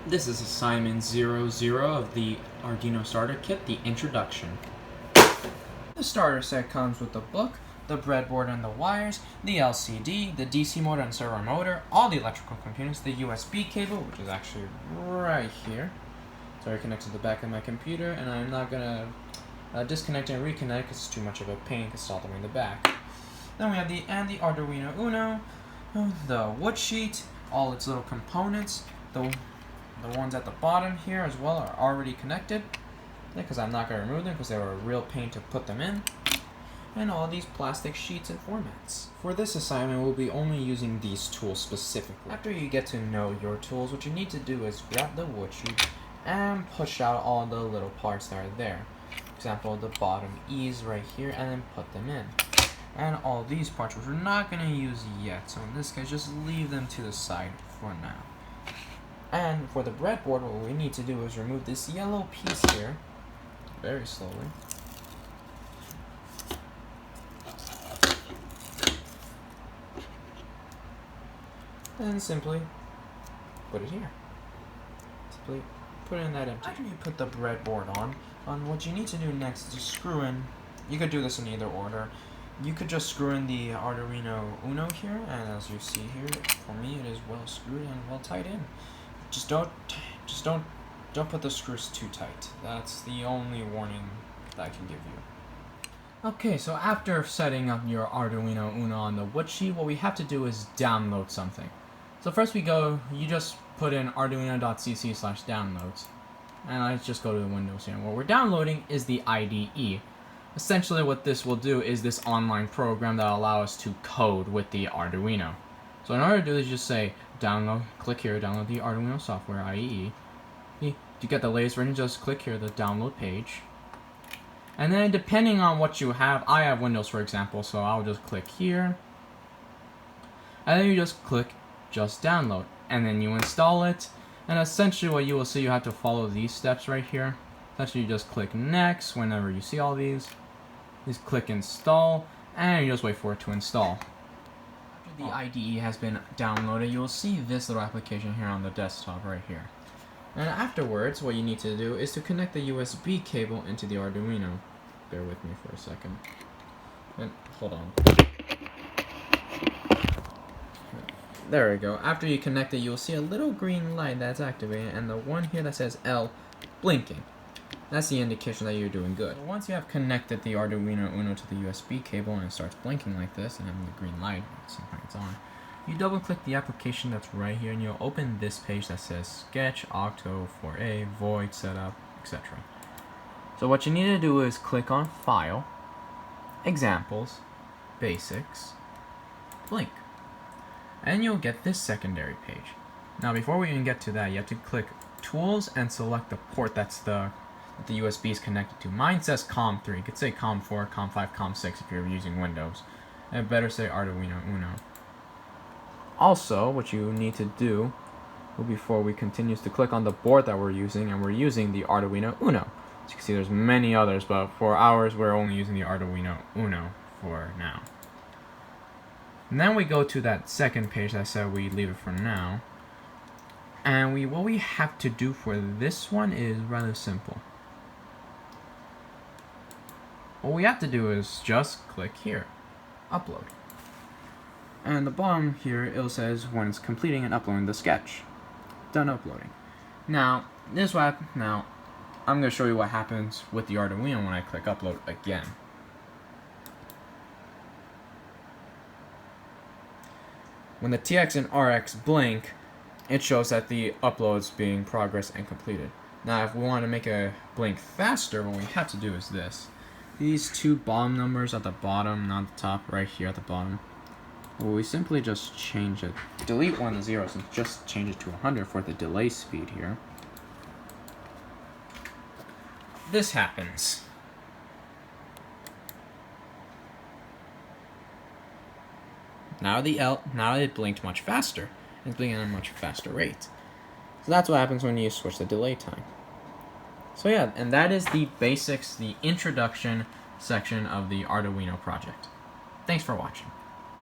This is assignment 00 of the Arduino starter kit, the introduction. The starter set comes with the book, the breadboard and the wires, the LCD, the DC motor and servo motor, all the electrical components, the USB cable, which is actually right here. It's already connected to the back of my computer, and I'm not gonna disconnect and reconnect because it's too much of a pain because it's all the way in the back. Then we have the Arduino Uno, the wood sheet, all its little components, the ones at the bottom here as well are already connected, because I'm not going to remove them because they were a real pain to put them in, and all these plastic sheets and formats. For this assignment, we'll be only using these tools specifically. After you get to know your tools, what you need to do is grab the wood sheet and push out all the little parts that are there. For example, the bottom E's right here, and then put them in. And all these parts, which we're not going to use yet, so in this case, just leave them to the side for now. And for the breadboard, what we need to do is remove this yellow piece here, very slowly. And simply put it here. Simply put it in that empty. After you put the breadboard on, what you need to do next is screw in, you could do this in either order. You could just screw in the Arduino Uno here, and as you see here, for me it is well screwed and well tied in. Just don't put the screws too tight. That's the only warning that I can give you. Okay, so after setting up your Arduino Uno on the wood sheet, what we have to do is download something. So first you just put in arduino.cc/downloads, and I just go to the Windows here. And what we're downloading is the IDE. Essentially what this will do is this online program that will allow us to code with the Arduino. So in order to do this, just say download, click here, download the Arduino software, IDE. To get the latest version, just click here, the download page. And then depending on what you have, I have Windows for example, so I'll just click here. And then you just click just download. And then you install it. And essentially what you will see, you have to follow these steps right here. Essentially you just click next whenever you see all these. Just click install, and you just wait for it to install. After the IDE has been downloaded, you'll see this little application here on the desktop right here. And afterwards, what you need to do is to connect the USB cable into the Arduino. Bear with me for a second. And hold on. There we go. After you connect it, you'll see a little green light that's activated, and the one here that says L blinking. That's the indication that you're doing good. Once you have connected the Arduino Uno to the USB cable and it starts blinking like this and having the green light, sometimes it's on, you double click the application that's right here and you'll open this page that says Sketch, Octo, 4A, Void, Setup, etc. So what you need to do is click on File, Examples, Basics, Blink, and you'll get this secondary page. Now before we even get to that, you have to click Tools and select the port that the USB is connected to. Mine says COM3. You could say COM4, COM5, COM6 if you're using Windows. And it better say Arduino Uno. Also, what you need to do before we continue is to click on the board that we're using, and we're using the Arduino Uno. As you can see, there's many others, but for ours, we're only using the Arduino Uno for now. And then we go to that second page that I said we leave it for now. And what we have to do for this one is rather simple. What we have to do is just click here, upload. And the bottom here, it says when it's completing and uploading the sketch. Done uploading. Now, I'm going to show you what happens with the Arduino when I click upload again. When the TX and RX blink, it shows that the upload's being progressed and completed. Now, if we want to make a blink faster, what we have to do is this. These two bottom numbers at the bottom, not the top, right here at the bottom. Well, we simply just change it. Delete one of the zeros and just change it to 100 for the delay speed here. This happens. Now it blinked much faster. It's blinking at a much faster rate. So that's what happens when you switch the delay time. So yeah, and that is the basics, the introduction section of the Arduino project. Thanks for watching.